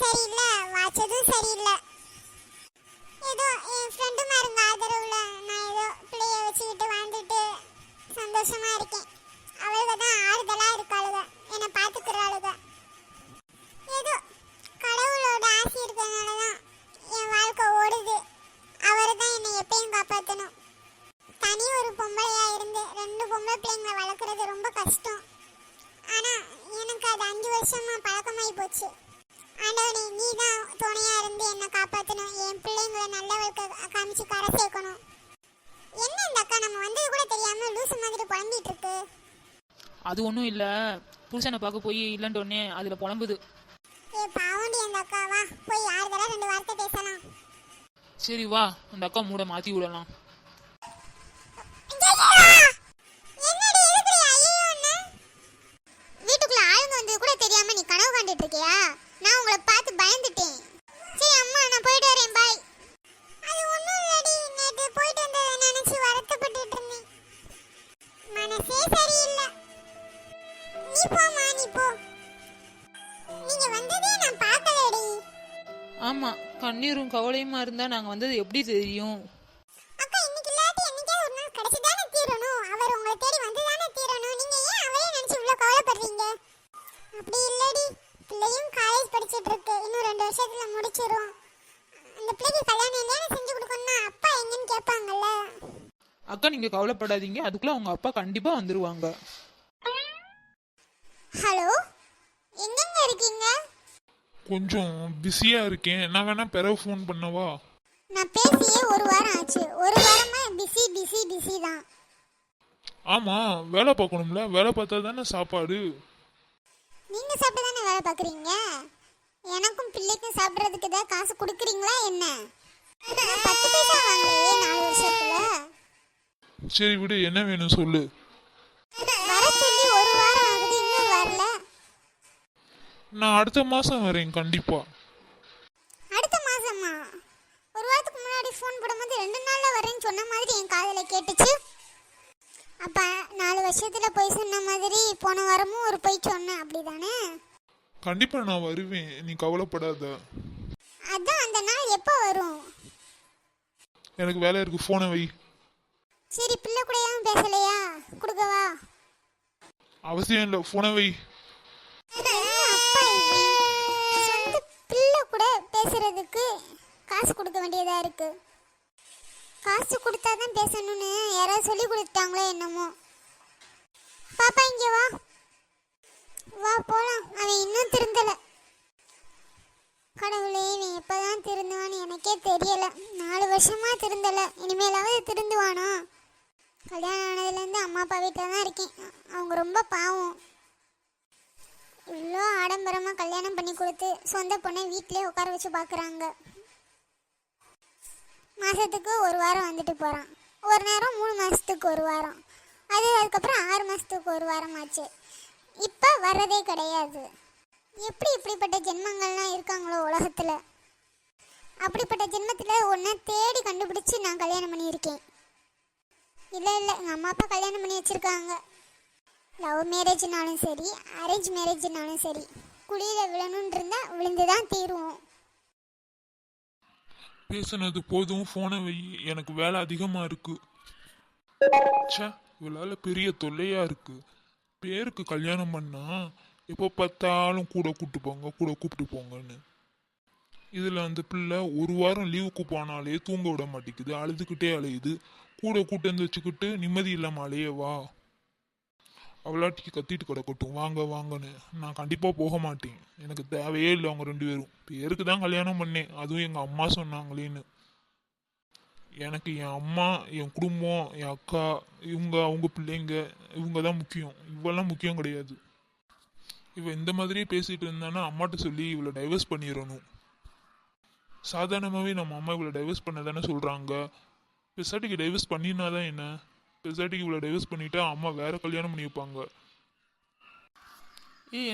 சரியில்லை, வாச்சதும் சரியில்லை. ஏதோ என் ஃப்ரெண்டு மாருங்க ஆதரவுல நான் ஏதோ பிள்ளைய வச்சுக்கிட்டு வாழ்ந்துட்டு சந்தோஷமா இருக்கேன். அவளுக தான் ஆறுதலா இருக்காளுக, என்னை பார்த்துக்கிறாளுக. ஏதோ கடவுளோட ஆசை இருக்கிறதுனால தான் என் வாழ்க்கை ஓடுது. அவர் தான் என்னை எப்பயும் காப்பாற்றணும். தனி ஒரு பொம்பளையா இருந்து 2 பொம்பளை பிள்ளைங்களை வளர்க்குறது ரொம்ப கஷ்டம். ஆனா எனக்கு அது 5 வருஷமா பழக்கமாயி போச்சு. ஆண்டவனே, நீ தான் துணையா இருந்து என்னை காப்பாற்றணும். என் பிள்ளைங்களை நல்லவளுக்கு காமிச்சு கரை சேர்க்கணும். என்ன இந்த அக்கா நம்ம வந்தது கூட தெரியாம லூசு மாதிரி புலம்பிட்டு இருக்கு. அது ஒன்றும் இல்லை, புருஷனை பார்க்க போய் இல்லைன்றோடனே அதில் புலம்புது. ஏ பாவண்டி அந்த அக்கா, வா போய் யாருதெல்லாம் 2 வார்த்தை பேசலாம். சரி வா, அந்த அக்கா மூட மாற்றி விடலாம். வீட்டுக்குள்ள ஆளுங்க வந்தது கூட தெரியாம நீ கனவு கண்டுட்டு இருக்கியா? நான் உங்களை பார்த்து பயந்துட்டேன். சரி அம்மா, நான் போயிட்டு வரேன், பாய். அது ஒண்ணும் இல்லடி, நேத்து போயிட்டு வந்ததை நினைச்சு வருத்தப்பட்டுட்டு இருந்தேன். மனசே சரியில்லை. நீ போமா, நீ போ. நீங்க வந்ததே நான் பார்க்கலடி. ஆமாம், கண்ணீரும் கவலையுமா இருந்தால் நாங்கள் வந்தது எப்படி தெரியும்? அக்கா, இன்னைக்கு இல்லாட்டி என்னைக்காவது ஒரு நாள் கிடைச்சுதானே தீரணும். அவர் உங்களை தேடி வந்துதானே தீரணும். நீங்க ஏன் அவரே நினைச்சு இவ்வளவு கவலைப்படுறீங்க? அப்படி இல்லடி, பிள்ளையும் காலேஜ் படிச்சிட்டு இருக்கு. இன்னும் 2 வருஷத்துல முடிச்சிரும். அந்த பிள்ளைக்கு கல்யாணம் இல்லையா செஞ்சு கொடுக்கணும்னா அப்பா எங்கன்னு கேட்பாங்கல்ல. அக்கா நீங்கள் கவலைப்படாதீங்க, அதுக்குள்ளே அவங்க அப்பா கண்டிப்பாக வந்துடுவாங்க. ஹலோ, எங்கங்க இருக்கீங்க? கொஞ்சம் பிஸியா இருக்கேன். நான் வேணா பிறகு ஃபோன் பண்ணவா? நான் பேசியே 1 வாரம் ஆச்சு. 1 வாரமா பிஸி பிஸி பிஸி தான். ஆமா, வேலை பார்க்கணும்ல. வேலை பார்த்தா தானே சாப்பாடு. நீங்க சாப்பிட்டு தானே வேலை பார்க்குறீங்க. எனக்கும் பிள்ளைக்கும் சாப்பிட்றதுக்கு ஏதாவது காசு கொடுக்குறீங்களா என்ன? 10 பைசா வாங்கலையே 4 வருஷத்துல. சரி விடு, என்ன வேணும் சொல்லு. வர சொல்லி 1 வாரம் ஆகுது, இன்னும் வரல. நான் அடுத்த மாசம் வரேன் கண்டிப்பா. அடுத்த மாசமா? 1 வாரத்துக்கு முன்னாடி ஃபோன் போடும்போது 2 நாள்ல வரேன்னு சொன்ன மாதிரி என் காதுல கேட்டுச்சு. அப்ப 4 வருஷத்துல போய் சொன்ன மாதிரி போன வாரமும் ஒரு போய் சொன்னேன், அப்படிதானே? கண்டிப்பா நான் வருவேன், நீ கவலைப்படாத. அதான் அந்த நாள் எப்போ வரும்? எனக்கு வேலை இருக்கு, போனை வை. சரி, பிள்ளை கூடயும் பேசலையா? கொடுக்கவா? அவசியம் இல்லை, போனை வை. அப்பா, சொந்த பிள்ளை கூட பேசுறதுக்கு காசு கொடுக்க வேண்டியதா இருக்கு. காசு கொடுத்தாதான் பேசணும்னு யாராவது சொல்லி கொடுத்தாங்களோ என்னமோ. பாப்பா இங்க வா, வா போலாம். அவன் இன்னும் திருந்தல. கடவுளே, இவன் எப்பதான் திருந்துவான்னு எனக்கே தெரியல. 4 வருஷமா திருந்தல, இனிமேலாவது திருந்துவானா? கல்யாணம் ஆனதுலேருந்து அம்மா அப்பா வீட்டில் தான் இருக்கேன். அவங்க ரொம்ப பாவம். இவ்வளோ ஆடம்பரமாக கல்யாணம் பண்ணி கொடுத்து சொந்த பொண்ணை வீட்டிலே உட்கார வச்சு பார்க்குறாங்க. மாதத்துக்கு 1 வாரம் வந்துட்டு போகிறான். ஒரு நேரம் 3 மாதத்துக்கு 1 வாரம், அதுக்கப்புறம் 6 மாதத்துக்கு 1 வாரம் ஆச்சு. இப்போ வர்றதே கிடையாது. எப்படி இப்படிப்பட்ட ஜென்மங்கள்லாம் இருக்காங்களோ உலகத்தில். அப்படிப்பட்ட ஜென்மத்தில் ஒன்றை தேடி கண்டுபிடிச்சி நான் கல்யாணம் பண்ணியிருக்கேன். இல்லை எங்கள் அம்மா அப்பா கல்யாணம் பண்ணி வச்சுருக்காங்க. லவ் மேரேஜ்னாலும் சரி, அரேஞ்ச் மேரேஜ்னாலும் சரி, குழியில் விழணுன்னு இருந்தால் விழுந்து தான் தீருவோம். பேசுனது போதும், போனை வை. எனக்கு வேலை அதிகமா இருக்கு. ச்சே, இவளால பெரிய தொல்லையா இருக்கு. பேருக்கு கல்யாணம் பண்ணா எப்போ பார்த்தாலும் கூட கூப்பிட்டு போங்கன்னு. இதுல அந்த பிள்ளை 1 வாரம் லீவுக்கு போனாலே தூங்க விட மாட்டேங்குது, அழுதுகிட்டே அலையுது. கூட கூட்டு வந்து வச்சுக்கிட்டு நிம்மதி இல்லாம அலையவா? அவளாட்டிக்கு கத்திட்டு கிடக்கட்டும், வாங்க வாங்கன்னு. நான் கண்டிப்பா போக மாட்டேன், எனக்கு தேவையே இல்லை. அவங்க 2 பேரும் பேருக்கு தான் கல்யாணம் பண்ணேன், அதுவும் எங்க அம்மா சொன்னாங்களேன்னு. எனக்கு என் அம்மா, என் குடும்பம், என் அக்கா, அவங்க பிள்ளைங்க, இவங்க தான் முக்கியம். இவெல்லாம் முக்கியம் கிடையாது. இவ இந்த மாதிரியே பேசிட்டு இருந்தானா அம்மாட்ட சொல்லி இவளை டைவர்ஸ் பண்ணிடணும். சாதாரணமாகவே நம்ம அம்மா இவளை டைவர்ஸ் பண்ண தானே சொல்கிறாங்க. பெசாட்டிக்கு டைவர்ஸ் பண்ணினாதான் என்ன? பெசாட்டிக்கு இவளை டைவர்ஸ் பண்ணிட்டா அம்மா வேற கல்யாணம் பண்ணி வைப்பாங்க.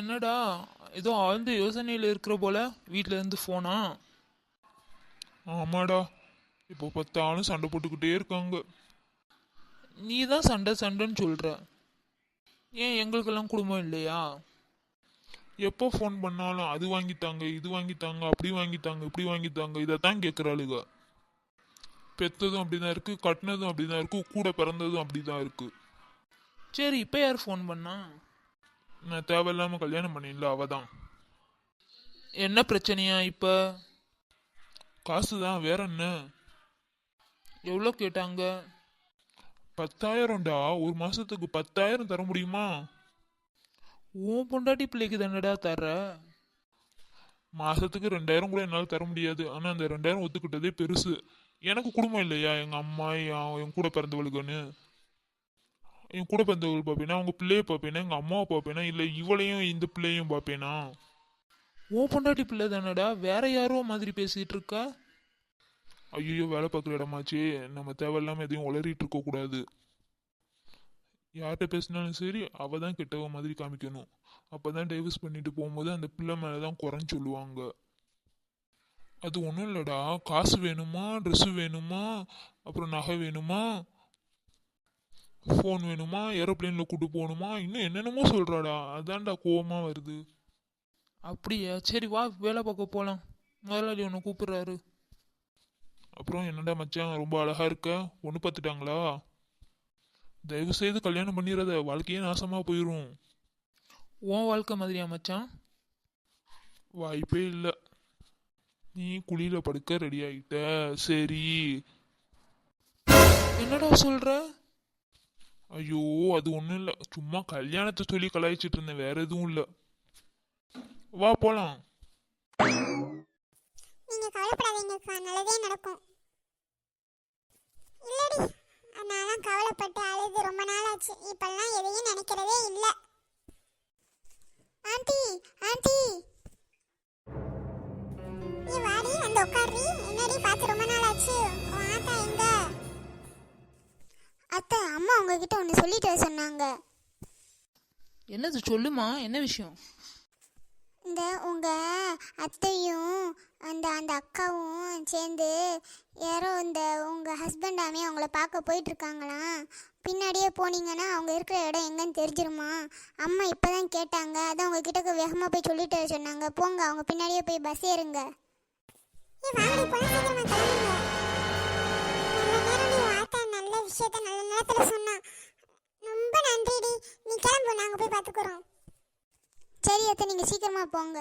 என்னடா ஏதோ ஆழ்ந்த யோசனையில் இருக்கிற போல, வீட்டில இருந்து ஃபோனா? ஆமாடா, இப்போ பார்த்தாலும் சண்டை போட்டுக்கிட்டே இருக்காங்க. நீ தான் சண்டைன்னு சொல்ற. ஏன் எங்களுக்கெல்லாம் குடும்பம் இல்லையா? எப்போ ஃபோன் பண்ணாலும் அது வாங்கித்தாங்க இது வாங்கித்தாங்க அப்படி வாங்கித்தாங்க இப்படி வாங்கித்தாங்க இதைத்தான் கேட்குறாளுங்க. பெத்ததும் அப்படிதான் இருக்கு, கட்டினதும் அப்படிதான் இருக்கு, கூட பிறந்ததும் அப்படிதான் இருக்கு. சரி இப்போ யார் ஃபோன் பண்ணா? நான் தேவையில்லாம கல்யாணம் பண்ணிடல, அவதான். என்ன பிரச்சனையா இப்போ? காசு தான், வேற என்ன. எவ்வளோ கேட்டாங்க? 10,000டா. ஒரு மாசத்துக்கு 10,000 தர முடியுமா? உன் பொண்டாட்டி பிள்ளைக்கு தானடா தர்ற. மாசத்துக்கு 2,000 கூட என்னால் தர முடியாது. ஆனா அந்த 2,000 ஒத்துக்கிட்டதே பெருசு. எனக்கு குடும்பம் இல்லையா? எங்க அம்மா, என் கூட பிறந்தவளுக்குன்னு. என் கூட பிறந்தவள் பார்ப்பேனா, அவங்க பிள்ளைய பார்ப்பேனா, எங்க அம்மாவை பார்ப்பேனா, இல்லை இவளையும் இந்த பிள்ளையும் பார்ப்பேனா? உன் பொண்டாட்டி பிள்ளை தானடா, வேற யாரோ மாதிரி பேசிட்டு இருக்கா. ஐயோ, வேலை பார்க்குற இடமாச்சே, நம்ம தேவையில்லாம எதையும் உளறிட்டு இருக்க கூடாது. யார்கிட்ட பேசினாலும் சரி, அவ தான் கெட்டவ மாதிரி காமிக்கணும். அப்பதான் டைவர்ஸ் பண்ணிட்டு போகும்போது அந்த பிள்ளை மேலதான் குறைன்னு சொல்லுவாங்க. அது ஒன்றும் இல்லடா, காசு வேணுமா, ட்ரெஸ் வேணுமா, அப்புறம் நகை வேணுமா, ஃபோன் வேணுமா, ஏரோப்ளேன்ல கூட்டு போகணுமா, இன்னும் என்னென்னமோ சொல்றாடா. அதான்டா கோவமா வருது. அப்படியா? சரி வா வேலை பார்க்க போகலாம். முதலாளி உன்னை கூப்பிடுறாரு. அப்புறம் என்னடா மச்சான், ரொம்ப அழகா இருக்க, ஒன்று பார்த்துட்டாங்களா? தயவு செய்து கல்யாணம் பண்ணிடுறத, வாழ்க்கையே நாசமா போயிடும். உன் வாழ்க்கை மாதிரியா மச்சான்? வாய்ப்பே இல்லை. நீ குழியில படுக்க ரெடி ஆகிட்ட. சரி. என்னடா சொல்ற? ஐயோ, அது ஒன்றும் இல்லை, சும்மா கல்யாணத்தை சொல்லி கலாய்ச்சிட்டு இருந்தேன், வேற எதுவும் இல்லை. வா போலாம். நீங்க கவலைப்படாதீங்கக்கா, நல்லதே நடக்கும். இல்லடி, நான் கவலைப்பட்டு அழுது ரொம்ப நாள் ஆச்சு. இப்பெல்லாம் எதையும் நினைக்கிறதே இல்ல. ஆண்டி ஆண்டி, நீ வாடி வந்து உட்காரி. என்னடி பார்த்து ரொம்ப நாள் ஆச்சு. உன் ஆத்தா எங்க? அத்தை, அம்மா உங்ககிட்ட ஒன்று சொல்லிட்டு வர சொன்னாங்க. என்னது சொல்லுமா, என்ன விஷயம்? இந்த உங்க அத்தையும் அந்த அந்த அக்காவும் சேர்ந்து யாரோ இந்த உங்க ஹஸ்பண்டாமே அவங்கள பார்க்க போயிட்டு இருக்காங்களாம். பின்னாடியே போனீங்கன்னா அவங்க இருக்கிற இடம் எங்கன்னு தெரிஞ்சிருமா. அம்மா இப்பதான் கேட்டாங்க, அதான் உங்ககிட்ட வேகமா போய் சொல்லிட்டு வர சொன்னாங்க. போங்க, அவங்க பின்னாடியே போய் பஸ் ஏறுங்க. நல்ல விஷயத்த நல்ல நேரத்துல சொன்னா. ரொம்ப நன்றிடி. நீ கிளம்பு, நாங்க போய் பாத்துக்கிறோம். சரி அத்தை, நீங்க சீக்கிரமா போங்க.